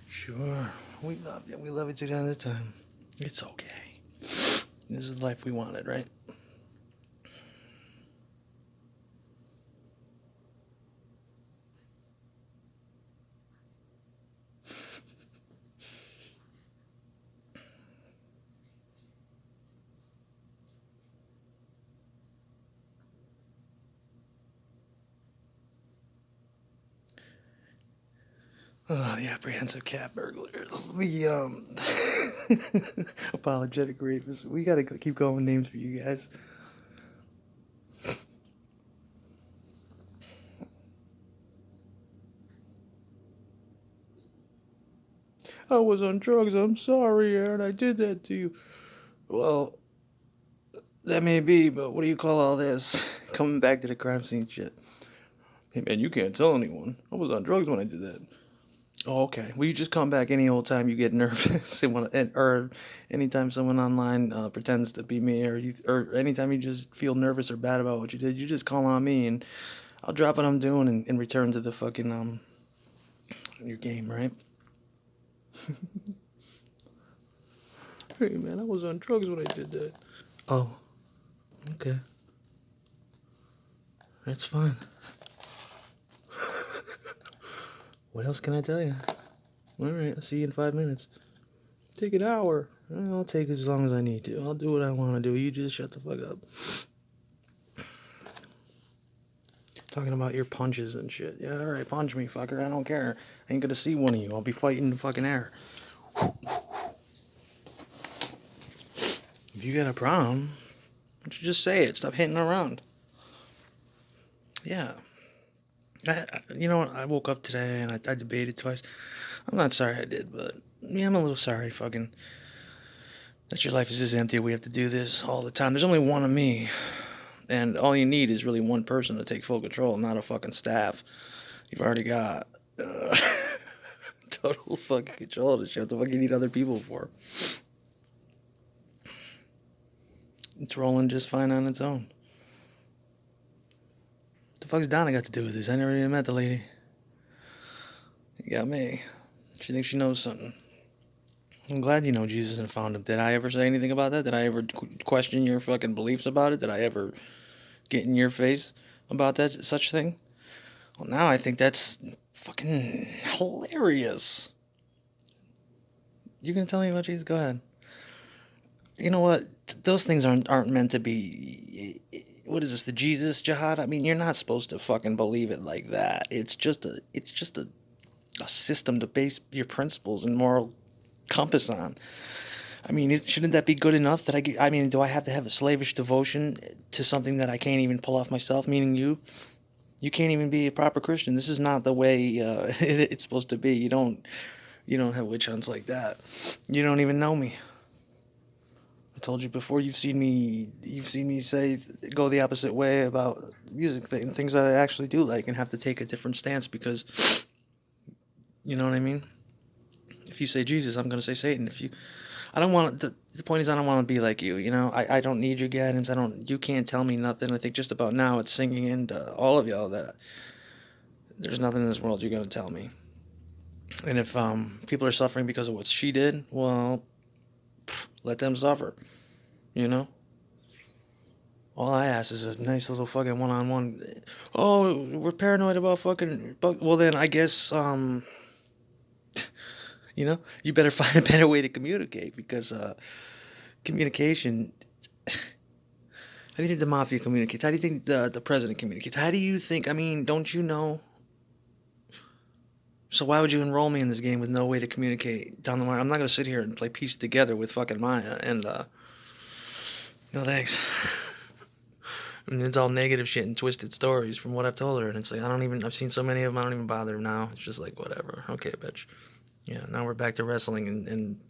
Sure, we love you. We love each other all the time. It's okay. This is the life we wanted, right? Oh, the apprehensive cat burglars, the apologetic rapists. We gotta keep going with names for you guys. I was on drugs. I'm sorry, Aaron. I did that to you. Well, that may be, but what do you call all this? Coming back to the crime scene shit. Hey man, you can't tell anyone. I was on drugs when I did that. Oh, okay. Well, you just come back any old time you get nervous, or anytime someone online pretends to be me, or anytime you just feel nervous or bad about what you did, you just call on me, and I'll drop what I'm doing and return to the fucking your game, right? Hey man, I was on drugs when I did that. Oh, okay, that's fine. What else can I tell you? All right, I'll see you in 5 minutes. Take an hour. I'll take as long as I need to. I'll do what I want to do. You just shut the fuck up. Talking about your punches and shit. Yeah, alright, punch me, fucker. I don't care. I ain't gonna see one of you. I'll be fighting in the fucking air. If you got a problem, why don't you just say it? Stop hitting around. Yeah. You know what? I woke up today and I debated twice. I'm not sorry I did, but yeah, I'm a little sorry, fucking. That your life is this empty. We have to do this all the time. There's only one of me. And all you need is really one person to take full control, not a fucking staff. You've already got total fucking control of this shit. What the fuck you need other people for? It's rolling just fine on its own. What the fuck's Donna got to do with this? I never even met the lady. You got me. She thinks she knows something. I'm glad you know Jesus and found him. Did I ever say anything about that? Did I ever question your fucking beliefs about it? Did I ever get in your face about that such thing? Well, now I think that's fucking hilarious. You gonna tell me about Jesus? Go ahead. You know what? Those things aren't meant to be. What is this? The Jesus jihad? I mean, you're not supposed to fucking believe it like that. It's just a system to base your principles and moral compass on. I mean, shouldn't that be good enough that I mean, do I have to have a slavish devotion to something that I can't even pull off myself? Meaning you. You can't even be a proper Christian. This is not the way it's supposed to be. You don't have witch hunts like that. You don't even know me. I told you before. You've seen me say go the opposite way about music things that I actually do like, and have to take a different stance because you know what I mean. If you say Jesus, I'm gonna say Satan. If you, I don't want the point is I don't want to be like you. You know, I don't need your guidance. I don't. You can't tell me nothing. I think just about now it's singing into all of y'all that there's nothing in this world you're gonna tell me. And if people are suffering because of what she did, well, let them suffer. You know. All I ask is a nice little fucking one-on-one. Oh, we're paranoid about fucking. Well, then I guess you better find a better way to communicate because communication. How do you think the mafia communicates? How do you think the president communicates? How do you think? I mean, don't you know? So why would you enroll me in this game with no way to communicate down the line? I'm not gonna sit here and play piece together with fucking Maya and no thanks. And it's all negative shit and twisted stories from what I've told her, and it's like I've seen so many of them, I don't even bother now. It's just like whatever. Okay, bitch. Yeah, now we're back to wrestling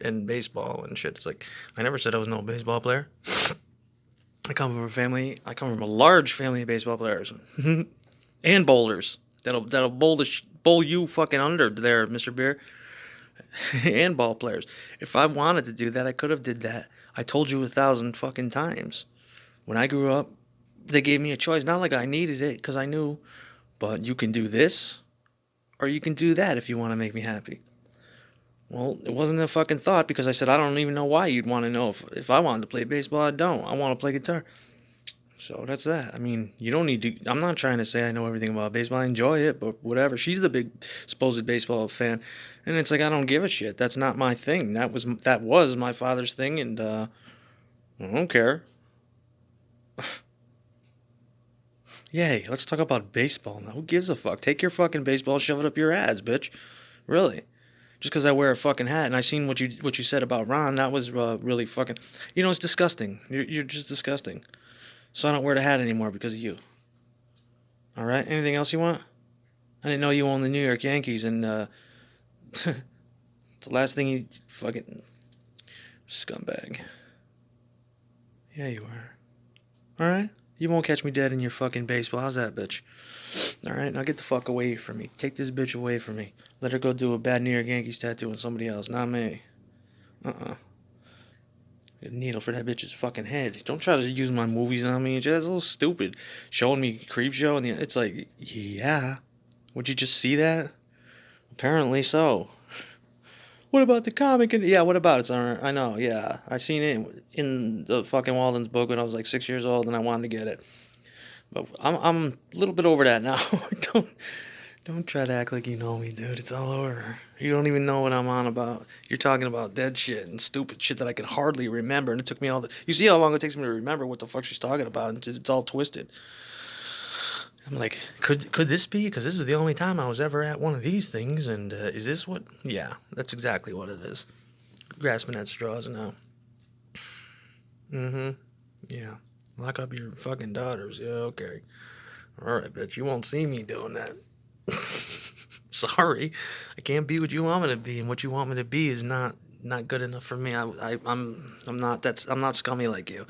and baseball and shit. It's like I never said I was no baseball player. I come from a large family of baseball players and bowlers that'll bowl you fucking under there, Mr. Beer. and ball players. If I wanted to do that, I could have did that. I told you 1,000 fucking times. When I grew up, they gave me a choice. Not like I needed it, because I knew, but you can do this, or you can do that if you want to make me happy. Well, it wasn't a fucking thought, because I said, I don't even know why you'd want to know. If I wanted to play baseball, I don't. I want to play guitar. So that's that. I mean, you don't need to. I'm not trying to say I know everything about baseball. I enjoy it, but whatever. She's the big supposed baseball fan, and it's like I don't give a shit. That's not my thing. That was my father's thing, and I don't care. Yay, let's talk about baseball now. Who gives a fuck? Take your fucking baseball, shove it up your ass, bitch. Really? Just because I wear a fucking hat, and I seen what you said about Ron, that was really fucking. It's disgusting. You're just disgusting. So I don't wear the hat anymore because of you. All right. Anything else you want? I didn't know you own the New York Yankees, and it's the last thing you fucking scumbag. Yeah, you are. All right. You won't catch me dead in your fucking baseball. How's that, bitch? All right. Now get the fuck away from me. Take this bitch away from me. Let her go do a bad New York Yankees tattoo on somebody else, not me. A needle for that bitch's fucking head. Don't try to use my movies on me. It's just a little stupid. Showing me Creepshow, and it's like, yeah. Would you just see that? Apparently so. What about the comic? And yeah, what about it, son? I know, yeah. I seen it in the fucking Walden's book when I was like 6 years old, and I wanted to get it. But I'm a little bit over that now. don't don't try to act like you know me, dude. It's all over. You don't even know what I'm on about. You're talking about dead shit and stupid shit that I can hardly remember, and it took me all the. You see how long it takes me to remember what the fuck she's talking about, and it's all twisted. I'm like, could this be? Because this is the only time I was ever at one of these things, and is this what? Yeah, that's exactly what it is. Grasping at straws now. Mm-hmm. Yeah. Lock up your fucking daughters. Yeah, okay. All right, bitch. You won't see me doing that. Sorry, I can't be what you want me to be, and what you want me to be is not good enough for me. I'm not I'm not scummy like you.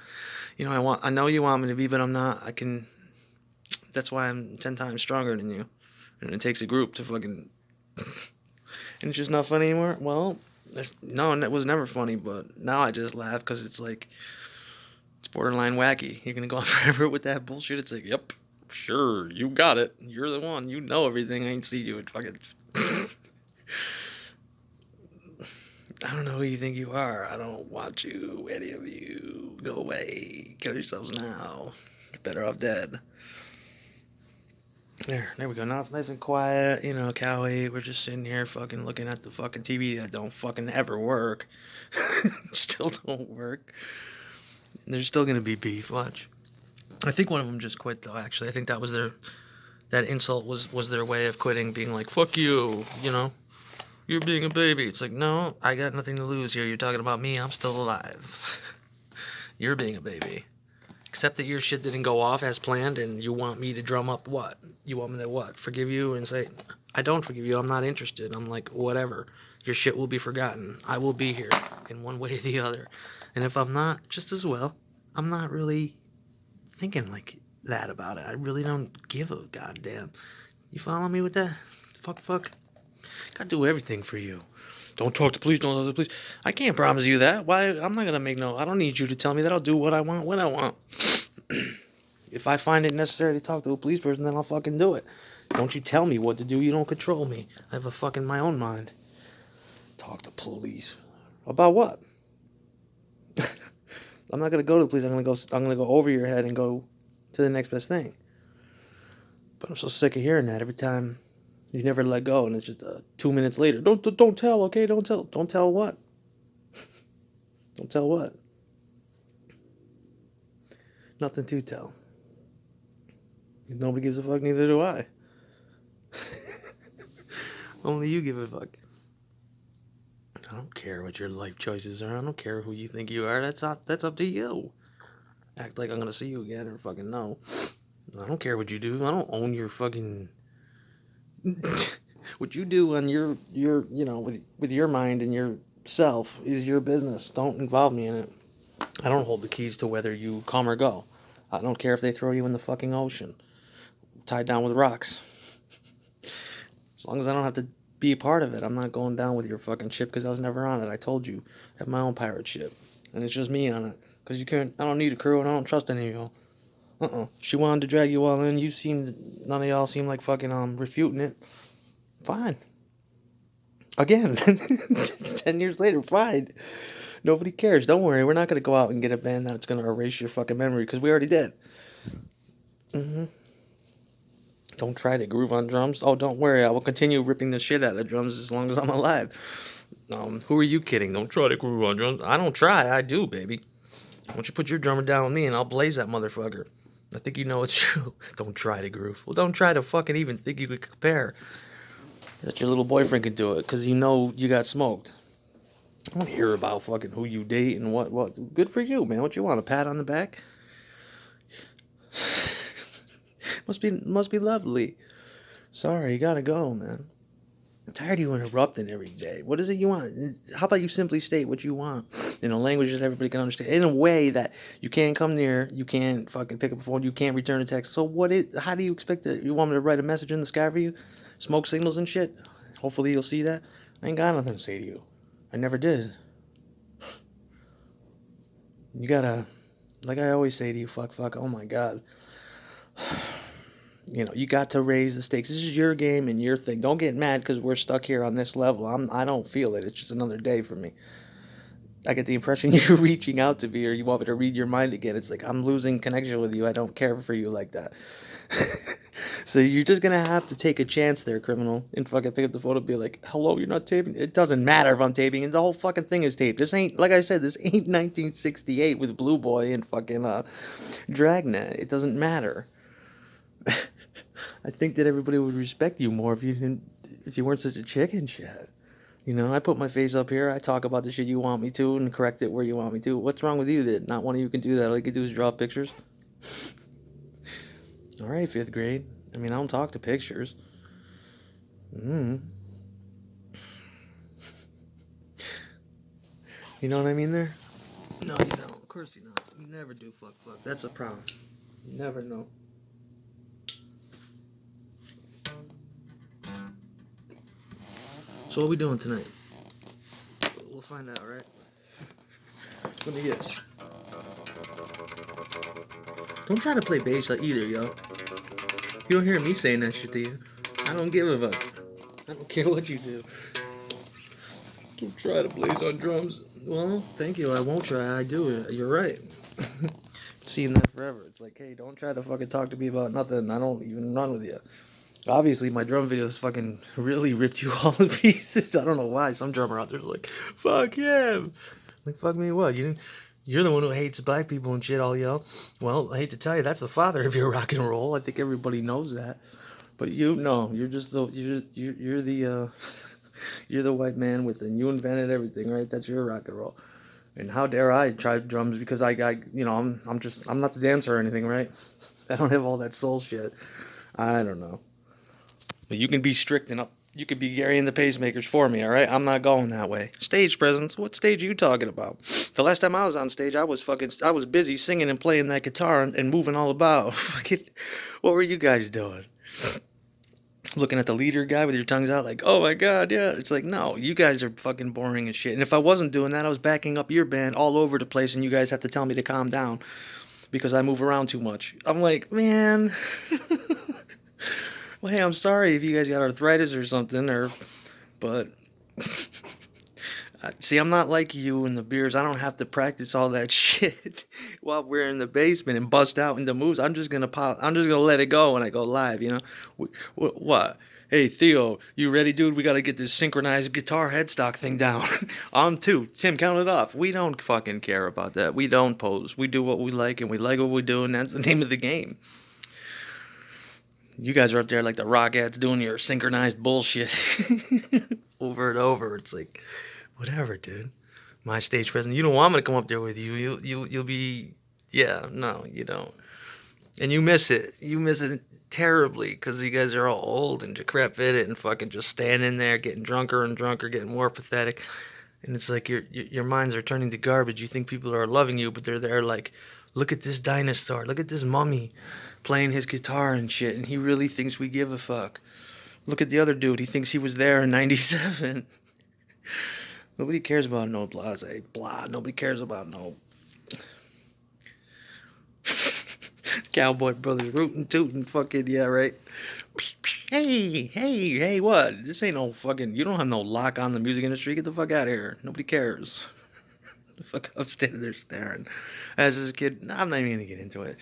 I know you want me to be, but I'm not. I can. That's why I'm 10 times stronger than you, and it takes a group to fucking. And it's just not funny anymore. Well, no, it was never funny, but now I just laugh because it's like it's borderline wacky. You're gonna go on forever with that bullshit. It's like, yep, sure, you got it. You're the one. You know everything. I ain't see you. It fucking. I don't know who you think you are. I don't want you, any of you. Go away. Kill yourselves now. You're better off dead. There we go. Now it's nice and quiet. Cowie, we're just sitting here fucking looking at the fucking TV that don't fucking ever work. Still don't work. There's still gonna be beef. Watch. I think one of them just quit though. Actually, I think that insult was their way of quitting, being like, "Fuck you," You're being a baby. It's like, no, I got nothing to lose here. You're talking about me. I'm still alive. You're being a baby. Except that your shit didn't go off as planned, and you want me to drum up what? You want me to what? Forgive you and say, I don't forgive you. I'm not interested. I'm like, whatever. Your shit will be forgotten. I will be here in one way or the other. And if I'm not, just as well, I'm not really thinking like that about it. I really don't give a goddamn. You follow me with that? Fuck. Gotta do everything for you. Don't talk to police, don't talk to police. I can't promise you that. Why? I'm not gonna make no. I don't need you to tell me that. I'll do what I want when I want. If I find it necessary to talk to a police person, then I'll fucking do it. Don't you tell me what to do. You don't control me. I have a fucking my own mind. Talk to police. About what? I'm not gonna go to the police. I'm gonna go over your head and go to the next best thing. But I'm so sick of hearing that every time. You never let go, and it's just 2 minutes later. Don't tell, okay? Don't tell. Don't tell what? Don't tell what? Nothing to tell. If nobody gives a fuck, neither do I. Only you give a fuck. I don't care what your life choices are. I don't care who you think you are. That's up to you. Act like I'm gonna see you again or fucking no. I don't care what you do. I don't own your fucking. What you do on your with your mind and yourself is your business. Don't involve me in it. I don't hold the keys to whether you come or go. I don't care if they throw you in the fucking ocean, tied down with rocks. As long as I don't have to be a part of it. I'm not going down with your fucking ship because I was never on it. I told you, I have my own pirate ship, and it's just me on it. Because you can't. I don't need a crew, and I don't trust any of y'all. She wanted to drag you all in. None of y'all seem like fucking refuting it. Fine. Again, it's 10 years later. Fine. Nobody cares. Don't worry. We're not gonna go out and get a band that's gonna erase your fucking memory because we already did. Don't try to groove on drums. Oh, don't worry. I will continue ripping the shit out of drums as long as I'm alive. Who are you kidding? Don't try to groove on drums. I don't try. I do, baby. Why don't you put your drummer down with me and I'll blaze that motherfucker. I think you know it's true. Don't try to groove. Well, don't try to fucking even think you could compare. That your little boyfriend can do it because you know you got smoked. I want to hear about fucking who you date and what. Good for you, man. What you want? A pat on the back? Must be lovely. Sorry, you gotta go, man. I'm tired of you interrupting every day. What is it you want? How about you simply state what you want in a language that everybody can understand, in a way that you can't come near, you can't fucking pick up a phone, you can't return a text. So how do you expect that? You want me to write a message in the sky for you? Smoke signals and shit? Hopefully you'll see that. I ain't got nothing to say to you. I never did. You gotta, like I always say to you, fuck, oh my god. You got to raise the stakes. This is your game and your thing. Don't get mad because we're stuck here on this level. I don't feel it. It's just another day for me. I get the impression you're reaching out to me or you want me to read your mind again. It's like I'm losing connection with you. I don't care for you like that. So you're just going to have to take a chance there, criminal, and fucking pick up the phone and be like, hello, you're not taping? It doesn't matter if I'm taping, and the whole fucking thing is taped. This ain't, like I said, this ain't 1968 with Blue Boy and fucking Dragnet. It doesn't matter. I think that everybody would respect you more if you weren't such a chicken shit. I put my face up here, I talk about the shit you want me to and correct it where you want me to. What's wrong with you that not one of you can do that? All you can do is draw pictures? Alright, 5th grade. I don't talk to pictures. You know what I mean there? No, you don't. Of course you don't. You never do fuck. That's a problem. You never know. So what are we doing tonight? We'll find out, right? Let me guess. Don't try to play bass either, yo. You don't hear me saying that shit to you. I don't give a fuck. I don't care what you do. Don't try to blaze on drums. Well, thank you. I won't try. I do. You're right. Seeing that forever. It's like, hey, don't try to fucking talk to me about nothing. I don't even run with you. Obviously, my drum videos fucking really ripped you all to pieces. I don't know why. Some drummer out there's like, fuck him. Like, fuck me what? You're the one who hates black people and shit, all yo. Well, I hate to tell you, that's the father of your rock and roll. I think everybody knows that. But you're just you're the you're the white man you invented everything, right? That's your rock and roll. And how dare I try drums because I'm not the dancer or anything, right? I don't have all that soul shit. I don't know. But you can be strict and you could be Gary and the Pacemakers for me, all right? I'm not going that way. Stage presence? What stage are you talking about? The last time I was on stage, I was busy singing and playing that guitar and moving all about. What were you guys doing? Looking at the leader guy with your tongues out like, oh my god, yeah. It's like, no, you guys are fucking boring as shit. And if I wasn't doing that, I was backing up your band all over the place and you guys have to tell me to calm down because I move around too much. I'm like, man... Well, hey, I'm sorry if you guys got arthritis or something, but see, I'm not like you and the beers. I don't have to practice all that shit while we're in the basement and bust out into moves. I'm just gonna let it go when I go live. What? Hey, Theo, you ready, dude? We gotta get this synchronized guitar headstock thing down. On 2. Tim, count it off. We don't fucking care about that. We don't pose. We do what we like, and we like what we do, and that's the name of the game. You guys are up there like the Rockettes doing your synchronized bullshit over and over. It's like, whatever, dude. My stage presence. You don't want me to come up there with you. You'll be, yeah, no, you don't. And you miss it. You miss it terribly because you guys are all old and decrepit and fucking just standing there getting drunker and drunker, getting more pathetic. And it's like your minds are turning to garbage. You think people are loving you, but they're there like, look at this dinosaur. Look at this mummy playing his guitar and shit. And he really thinks we give a fuck. Look at the other dude. He thinks he was there in '97. Nobody cares about no blase. Blah. Nobody cares about no Cowboy Brothers rootin' tootin' fucking yeah, right? Hey, what? This ain't no fucking. You don't have no lock on the music industry. Get the fuck out of here. Nobody cares. The fuck, I'm standing there staring. As this kid, nah, I'm not even gonna get into it.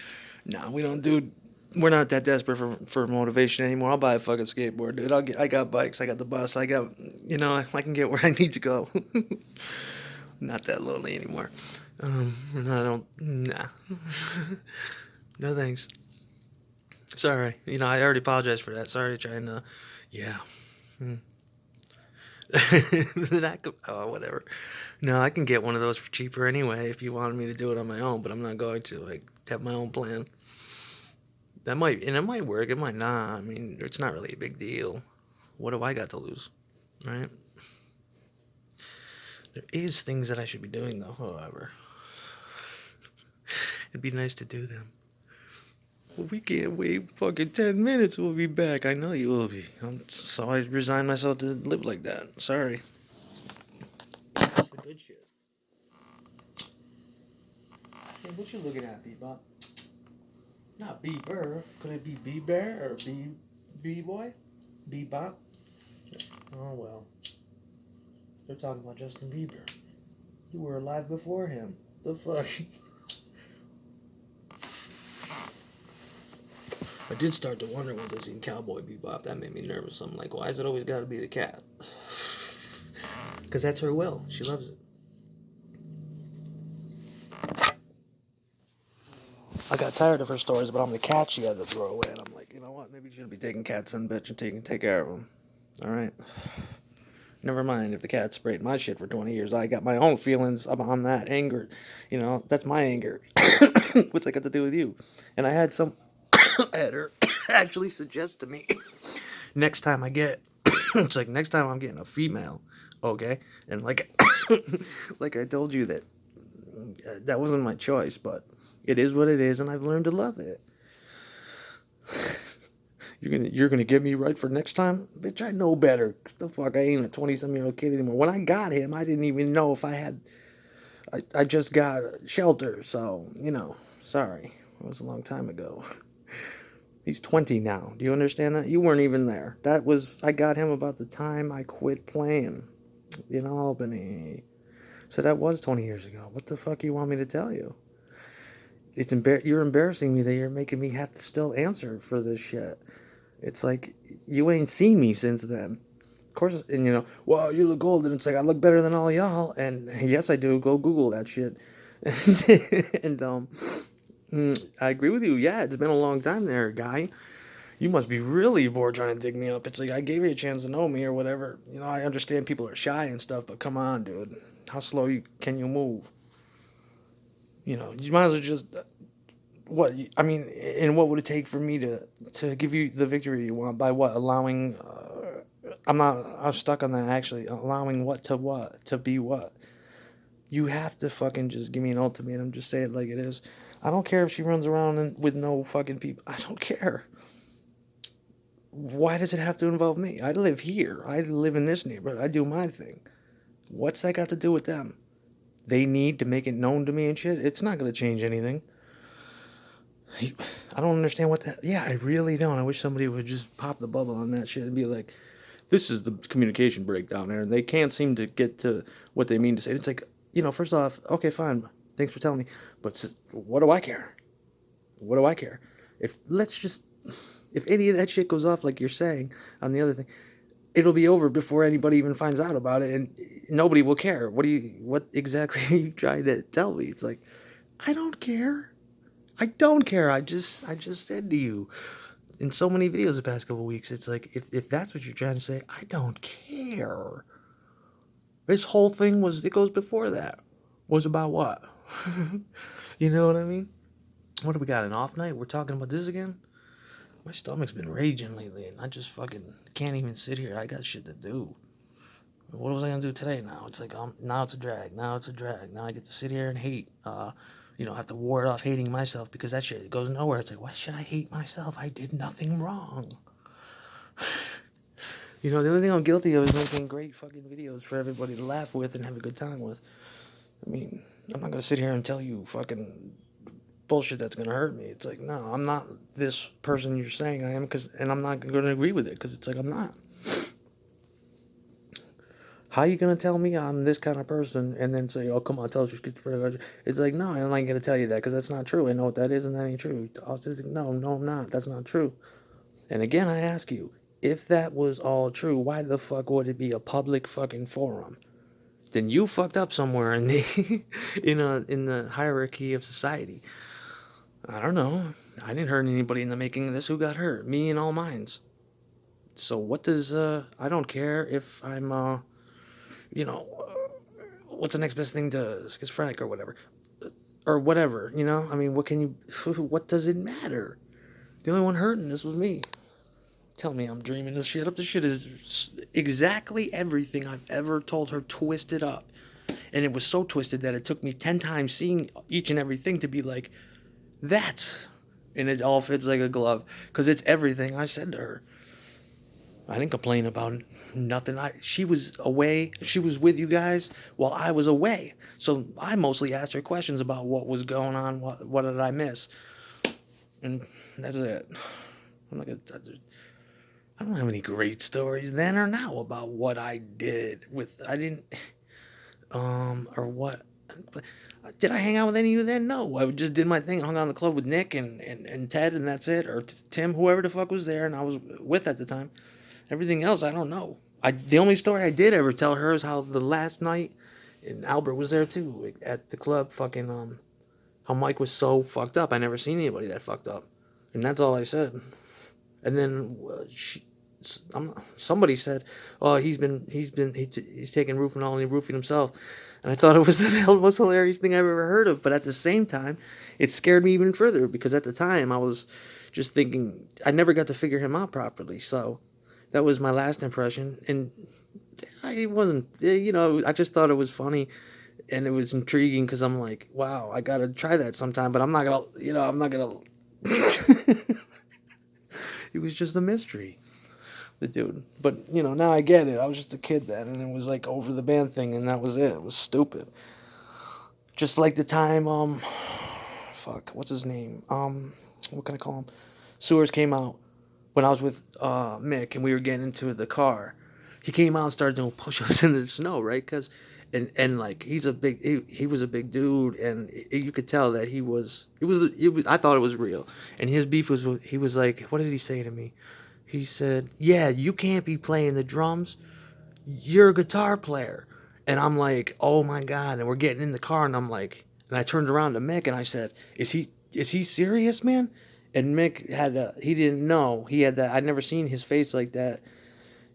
Nah, we don't do. We're not that desperate for motivation anymore. I'll buy a fucking skateboard, dude. I got bikes. I got the bus. I got, I can get where I need to go. Not that lonely anymore. I don't. Nah. No thanks. Sorry. I already apologized for that. Sorry, trying to. Yeah. Hmm. Then I could, oh, whatever. No, I can get one of those for cheaper anyway if you wanted me to do it on my own, but I'm not going to. I have my own plan. It might work, it might not. I mean, it's not really a big deal. What do I got to lose, right? There is things that I should be doing though, however. It'd be nice to do them. Well, we can't wait fucking 10 minutes. We'll be back. I know you will be. So I resigned myself to live like that. Sorry. That's the good shit. Hey, what you looking at, Bebop? Not Bieber. Could it be Bieber or B-Boy? Bebop? Oh, well. They're talking about Justin Bieber. You were alive before him. The fuck? I did start to wonder once I seen Cowboy Bebop. That made me nervous. I'm like, why has it always got to be the cat? Because that's her will. She loves it. I got tired of her stories about how many cats she had to throw away. And I'm like, you know what? Maybe you shouldn't be taking cats in, bitch, and take care of them. All right? Never mind if the cat sprayed my shit for 20 years. I got my own feelings on that anger. That's my anger. What's that got to do with you? And I had her actually suggest to me next time I get, it's like next time I'm getting a female, okay? And like, like I told you that wasn't my choice, but it is what it is, and I've learned to love it. You're gonna get me right for next time? Bitch, I know better. The fuck, I ain't a 20-some-year-old kid anymore. When I got him, I didn't even know if I had. I just got shelter, so sorry. It was a long time ago. He's 20 now. Do you understand that? You weren't even there. I got him about the time I quit playing in Albany. So that was 20 years ago. What the fuck you want me to tell you? You're embarrassing me that you're making me have to still answer for this shit. It's like, you ain't seen me since then. Of course, and well, you look old, and it's like, I look better than all y'all, and yes, I do. Go Google that shit. And, I agree with you. Yeah, it's been a long time there, guy. You must be really bored trying to dig me up. It's like, I gave you a chance to know me or whatever. I understand people are shy and stuff, but come on, dude. How slow can you move? You might as well just what I mean, and what would it take for me to give you the victory you want by what allowing? I'm stuck on that actually. Allowing what to be what? You have to fucking just give me an ultimatum. Just say it like it is. I don't care if she runs around with no fucking people. I don't care. Why does it have to involve me? I live here. I live in this neighborhood. I do my thing. What's that got to do with them? They need to make it known to me and shit. It's not gonna change anything. I don't understand what that. Yeah, I really don't. I wish somebody would just pop the bubble on that shit and be like, "This is the communication breakdown there," and they can't seem to get to what they mean to say. It's like, first off, okay, fine, thanks for telling me, but what do I care? What do I care? If any of that shit goes off like you're saying on the other thing, it'll be over before anybody even finds out about it, and nobody will care. What exactly are you trying to tell me? It's like, I don't care. I don't care. I just said to you in so many videos the past couple weeks, it's like, if that's what you're trying to say, I don't care. This whole thing it goes before that. Was about what? You know what I mean? What do we got, an off night? We're talking about this again? My stomach's been raging lately, and I just fucking can't even sit here. I got shit to do. What was I gonna do today now? It's like, now it's a drag. Now I get to sit here and hate. Have to ward off hating myself because that shit goes nowhere. It's like, why should I hate myself? I did nothing wrong. You know, the only thing I'm guilty of is making great fucking videos for everybody to laugh with and have a good time with. I mean, I'm not gonna sit here and tell you fucking bullshit that's gonna hurt me. It's like, no, I'm not this person you're saying I am, and I'm not gonna agree with it because it's like I'm not. How you gonna tell me I'm this kind of person and then say, "Oh, come on, tell us you're schizophrenic"? It's like, no, I'm not gonna tell you that because that's not true. I know what that is, and that ain't true. Autistic, no, no, I'm not. That's not true. And again, I ask you, if that was all true, why the fuck would it be a public fucking forum? Then you fucked up somewhere in the in the hierarchy of society. I don't know. I didn't hurt anybody in the making of this. Who got hurt? Me and all mines. So what does I don't care if I'm you know what's the next best thing to schizophrenic or whatever I mean, what can you what does it matter? The only one hurting this was me. Tell me I'm dreaming this shit up. This shit is exactly everything I've ever told her, twisted up. And it was so twisted that it took me 10 times seeing each and everything to be like, that's. And it all fits like a glove. Because it's everything I said to her. I didn't complain about nothing. She was away. She was with you guys while I was away. So I mostly asked her questions about what was going on. What did I miss? And that's it. I'm not gonna. I don't have any great stories then or now about what I did with. I didn't. Or what. Did I hang out with any of you then? No. I just did my thing and hung out in the club with Nick and Ted, and that's it. Or Tim, whoever the fuck was there and I was with at the time. Everything else, I don't know. The only story I did ever tell her is how the last night, and Albert was there too, at the club, fucking, how Mike was so fucked up. I never seen anybody that fucked up. And that's all I said. And then somebody said, "Oh, he's taking Roofenol and he roofied himself," and I thought it was the most hilarious thing I've ever heard of. But at the same time, it scared me even further because at the time I was just thinking I never got to figure him out properly. So that was my last impression, and I wasn't, I just thought it was funny and it was intriguing because I'm like, wow, I gotta try that sometime, but I'm not gonna, I'm not gonna. It was just a mystery. The dude. But, now I get it. I was just a kid then, and it was like over the band thing, and that was it. It was stupid. Just like the time, fuck, what's his name? What can I call him? Sewers came out when I was with Mick, and we were getting into the car. He came out and started doing push-ups in the snow, right? Because, and like he was a big dude, and you could tell that I thought it was real. And his beef was, he was like, what did he say to me? He said, "Yeah, you can't be playing the drums. You're a guitar player." And I'm like, "Oh my God." And we're getting in the car and I'm like, and I turned around to Mick and I said, "Is he serious, man?" And Mick he didn't know. He had that, I'd never seen his face like that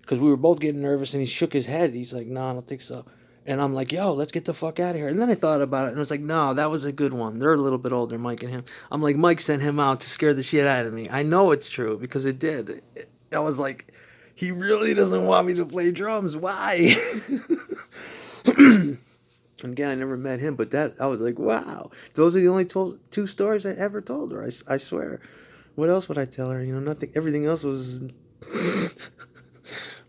because we were both getting nervous and he shook his head. He's like, "No, I don't think so." And I'm like, "Yo, let's get the fuck out of here." And then I thought about it and I was like, "No, that was a good one." They're a little bit older, Mike and him. I'm like, Mike sent him out to scare the shit out of me. I know it's true because it did. I was like, he really doesn't want me to play drums. Why? And again, I never met him, but that I was like, wow. Those are the only two stories I ever told her. I swear. What else would I tell her? Nothing. Everything else was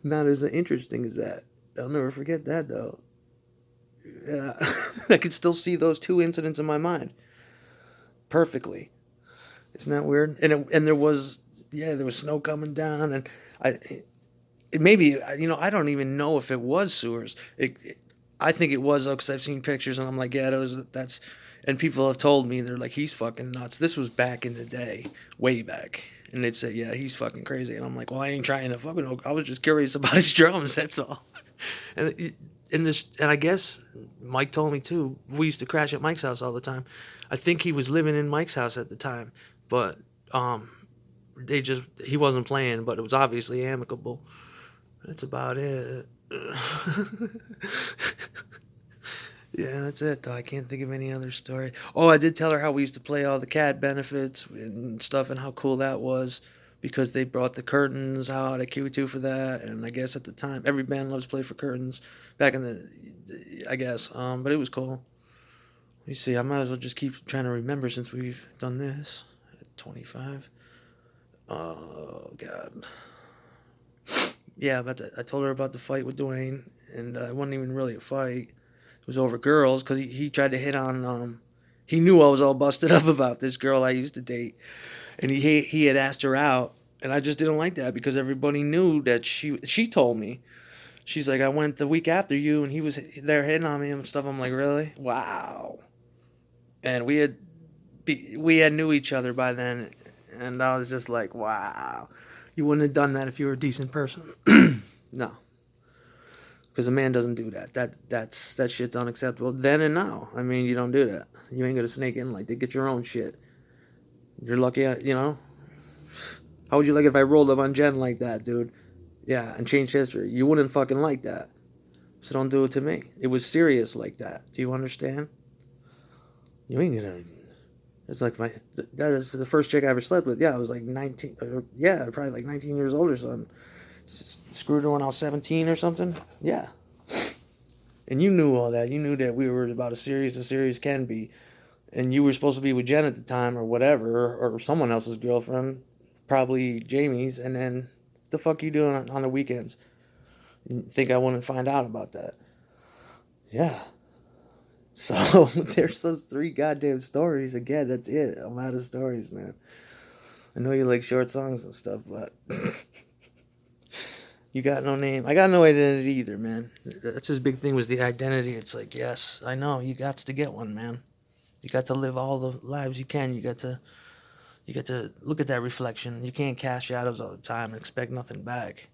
not as interesting as that. I'll never forget that though. Yeah, I could still see those two incidents in my mind perfectly. Isn't that weird? And there was, yeah, there was snow coming down, and I maybe, I don't even know if it was Sewers. I think it was though, because I've seen pictures and I'm like, yeah, that's, and people have told me they're like, he's fucking nuts. This was back in the day, way back, and they'd say, yeah, he's fucking crazy, and I'm like, well, I ain't trying to fucking. I was just curious about his drums. That's all. And and I guess Mike told me too. We used to crash at Mike's house all the time. I think he was living in Mike's house at the time, but he wasn't playing, but it was obviously amicable. That's about it. Yeah, that's it though. I can't think of any other story. Oh, I did tell her how we used to play all the CAD benefits and stuff and how cool that was because they brought the curtains out at Q2 for that. And I guess at the time, every band loves to play for curtains back in I guess. But it was cool. Let me see. I might as well just keep trying to remember since we've done this at 25. Oh, God. Yeah, I told her about the fight with Dwayne, and it wasn't even really a fight. It was over girls because he tried to hit on. He knew I was all busted up about this girl I used to date, and he had asked her out, and I just didn't like that because everybody knew that she told me. She's like, I went the week after you, and he was there hitting on me and stuff. I'm like, really? Wow. And we had knew each other by then, and I was just like, wow. You wouldn't have done that if you were a decent person. No, because a man doesn't do that. That shit's unacceptable then and now. I mean, you don't do that. You ain't gonna snake in like they get your own shit. You're lucky, you know. How would you like it if I rolled up on Jen like that, dude? Yeah, and changed history. You wouldn't fucking like that. So don't do it to me. It was serious like that. Do you understand? You ain't gonna. It's like that is the first chick I ever slept with. Yeah, I was like 19. Yeah, probably like 19 years old or something. Screwed her when I was 17 or something. Yeah. And you knew all that. You knew that we were about as serious can be. And you were supposed to be with Jen at the time or whatever, or someone else's girlfriend, probably Jamie's. And then the fuck you doing on the weekends? You think I wouldn't find out about that? Yeah. So there's those 3 goddamn stories. Again, that's it. I'm out of stories, man. I know you like short songs and stuff, but you got no name. I got no identity either, man. That's his big thing was the identity. It's like, yes, I know. You got to get one, man. You got to live all the lives you can. You got to look at that reflection. You can't cast shadows all the time and expect nothing back.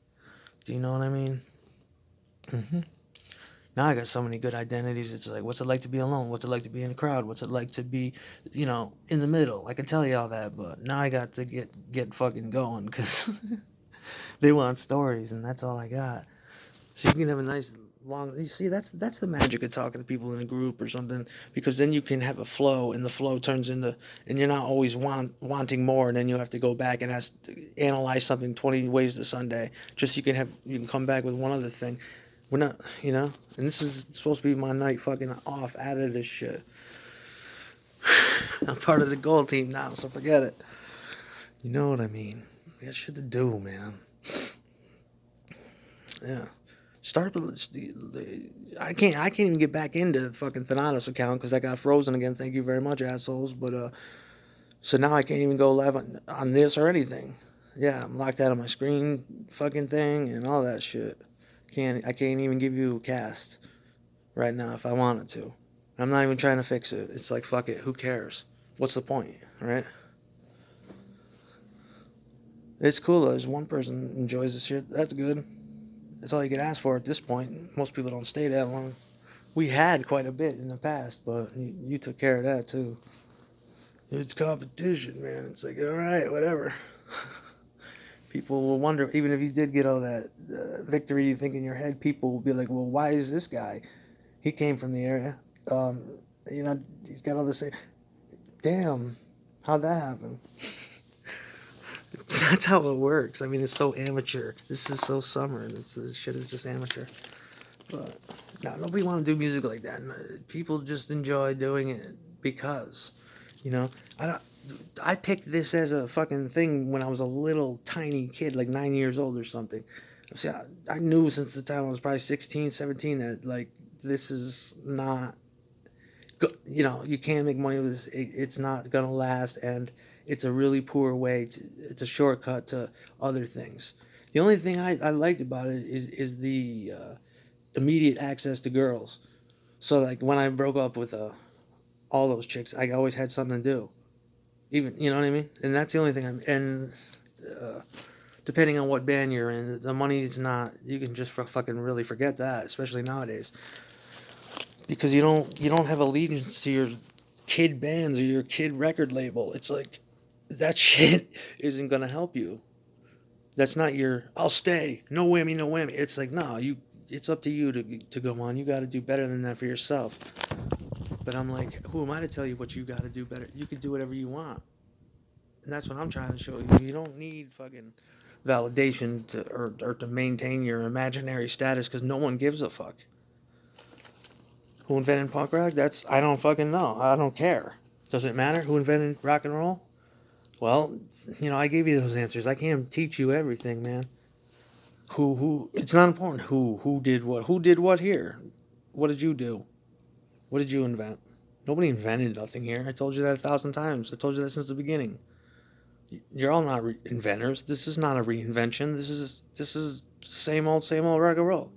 Do you know what I mean? hmm Now I got so many good identities. It's like, what's it like to be alone? What's it like to be in a crowd? What's it like to be, in the middle? I can tell you all that, but now I got to get fucking going because they want stories, and that's all I got. So you can have a nice long. You see, that's the magic of talking to people in a group or something, because then you can have a flow, and the flow turns into, and you're not always wanting more, and then you have to go back and analyze something 20 ways to Sunday. Just you can come back with one other thing. We're not, and this is supposed to be my night fucking off out of this shit. I'm part of the gold team now, so forget it. You know what I mean? I got shit to do, man. Yeah. Start with I can't even get back into the fucking Thanatos account because I got frozen again. Thank you very much, assholes. But so now I can't even go live on this or anything. Yeah, I'm locked out of my screen fucking thing and all that shit. I can't even give you a cast right now if I wanted to. I'm not even trying to fix it. It's like, fuck it, who cares? What's the point, right? It's cool though. As one person enjoys the shit, that's good. That's all you can ask for at this point. Most people don't stay that long. We had quite a bit in the past, but you took care of that too. It's competition, man. It's like, all right, whatever. People will wonder, even if you did get all that victory you think in your head, people will be like, well, why is this guy? He came from the area. Um, he's got all this. Damn, how'd that happen? That's how it works. I mean, it's so amateur. This is so summer. This shit is just amateur. But no, nobody want to do music like that. People just enjoy doing it because, you know, I don't. I picked this as a fucking thing when I was a little tiny kid, like 9 years old or something. See, I knew since the time I was probably 16, 17 that like this is not, you can't make money with this. It's not gonna last, and it's a really poor way. It's a shortcut to other things. The only thing I liked about it is the immediate access to girls. So like when I broke up with all those chicks, I always had something to do. Even you know what I mean. And that's the only thing. And uh, depending on what band you're in, the money's not. You can just fucking really forget that, especially nowadays, because you don't have allegiance to your kid bands or your kid record label. It's like that shit isn't gonna help you. That's not your. I'll stay. No whammy, no whammy. It's like no, you. It's up to you to go on. You got to do better than that for yourself. But I'm like, who am I to tell you what you got to do better? You can do whatever you want, and that's what I'm trying to show you. You don't need fucking validation or to maintain your imaginary status because no one gives a fuck. Who invented punk rock? I don't fucking know. I don't care. Does it matter who invented rock and roll? Well, I gave you those answers. I can't teach you everything, man. Who? It's not important who did what here. What did you do? What did you invent? Nobody invented nothing here. I told you that 1,000 times. I told you that since the beginning. You're all not inventors. This is not a reinvention. This is same old rock and roll.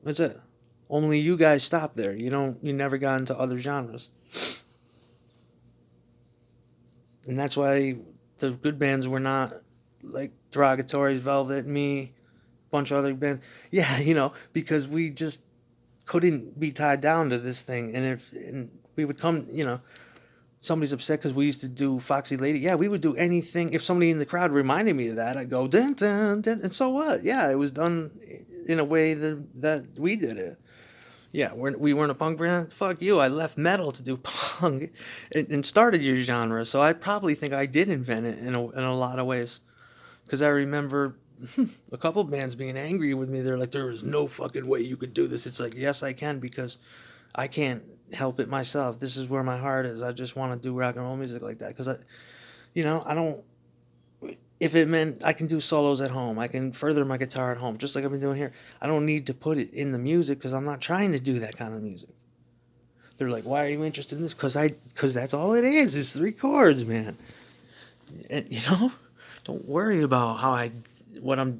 That's it. Only you guys stopped there. You never got into other genres. And that's why the good bands were not like Derogatories, Velvet, me, bunch of other bands. Yeah, because we just couldn't be tied down to this thing. And we would come, somebody's upset because we used to do Foxy Lady. Yeah, we would do anything. If somebody in the crowd reminded me of that, I'd go dun dun dun. And so what? Yeah, it was done in a way that we did it. Yeah, we weren't a punk band. Fuck you. I left metal to do punk and started your genre. So I probably think I did invent it in a lot of ways. Because I remember a couple bands being angry with me. They're like, there is no fucking way you could do this. It's like, yes, I can, because I can't help it myself. This is where my heart is. I just want to do rock and roll music like that. Because I don't. If it meant I can do solos at home, I can further my guitar at home, just like I've been doing here. I don't need to put it in the music because I'm not trying to do that kind of music. They're like, why are you interested in this? Because that's all it is. It's 3 chords, man. And don't worry about what I'm.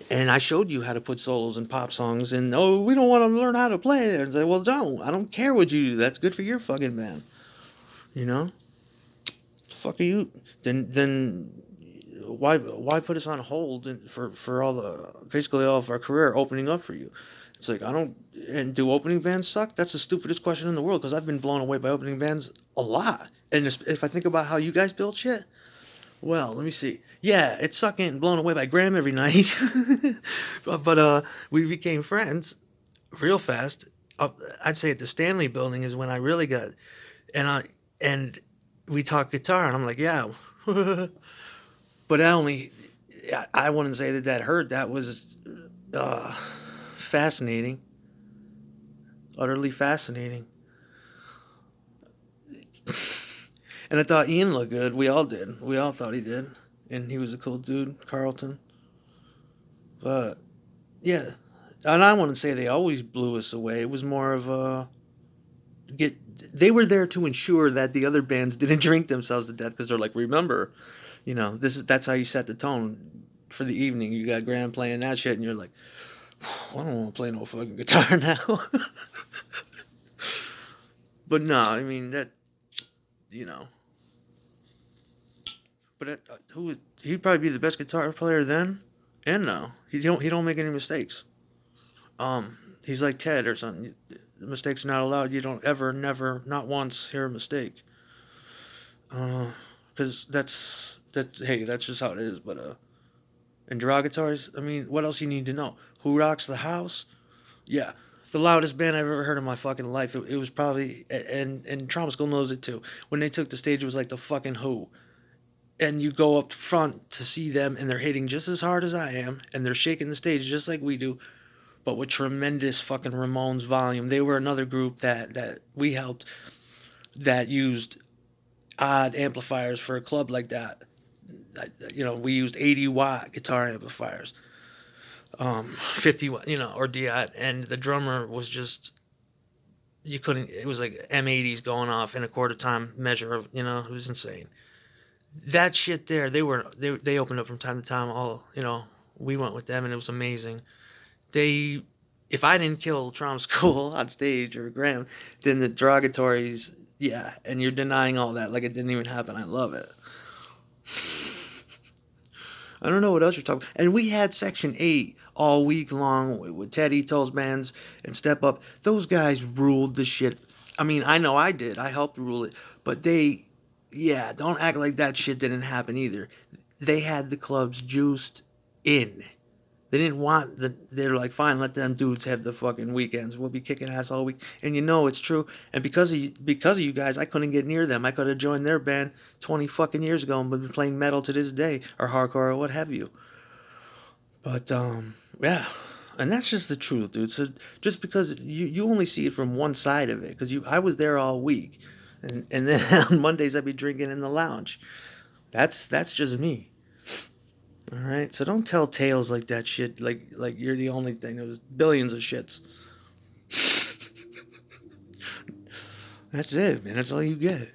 And I showed you how to put solos in pop songs, and we don't want to learn how to play it. And I say, well, don't. I don't care what you do. That's good for your fucking band. You know. Fuck are you? Then why put us on hold for basically all of our career opening up for you? It's like I don't. And do opening bands suck? That's the stupidest question in the world, because I've been blown away by opening bands a lot. And if I think about how you guys build shit, well, let me see. Yeah, it sucked getting blown away by Graham every night, but we became friends real fast. I'd say at the Stanley Building is when I really got, and we talked guitar, and I'm like, yeah, but I wouldn't say that hurt. That was fascinating, utterly fascinating. And I thought Ian looked good. We all did. We all thought he did. And he was a cool dude, Carlton. But, yeah. And I wouldn't say they always blew us away. It was more of a... They were there to ensure that the other bands didn't drink themselves to death, because they're like, remember, that's how you set the tone for the evening. You got Graham playing that shit, and you're like, I don't want to play no fucking guitar now. But no, I mean, that, you know... But he'd probably be the best guitar player then and now. He don't make any mistakes. He's like Ted or something. The mistakes are not allowed. You don't ever, never, not once hear a mistake. Because hey, that's just how it is. But and Derogatories, I mean, what else you need to know? Who Rocks the House? Yeah, the loudest band I've ever heard in my fucking life. It was probably, and Trauma School knows it too. When they took the stage, it was like the fucking Who. And you go up front to see them, and they're hitting just as hard as I am, and they're shaking the stage just like we do, but with tremendous fucking Ramones volume. They were another group that we helped that used odd amplifiers for a club like that. We used 80-watt guitar amplifiers, 50 watt, or DI, and the drummer was just, you couldn't. It was like M80s going off in a quarter time measure of, it was insane. That shit there, they opened up from time to time. We went with them, and it was amazing. If I didn't kill Trauma School on stage or Graham, then the Derogatories, yeah. And you're denying all that like it didn't even happen. I love it. I don't know what else you're talking. And we had Section 8 all week long with Teddy Toll's bands and Step Up. Those guys ruled the shit. I mean, I know I did. I helped rule it, but yeah, don't act like that shit didn't happen either. They had the clubs juiced in. They didn't want they're like, fine, let them dudes have the fucking weekends. We'll be kicking ass all week. And it's true. And because of you guys, I couldn't get near them. I could have joined their band 20 fucking years ago and been playing metal to this day, or hardcore, or what have you. But yeah. And that's just the truth, dude. So just because you only see it from one side of it, because I was there all week. And then on Mondays I'd be drinking in the lounge. That's just me. All right, so don't tell tales like that shit. Like you're the only thing. There's billions of shits. That's it, man. That's all you get.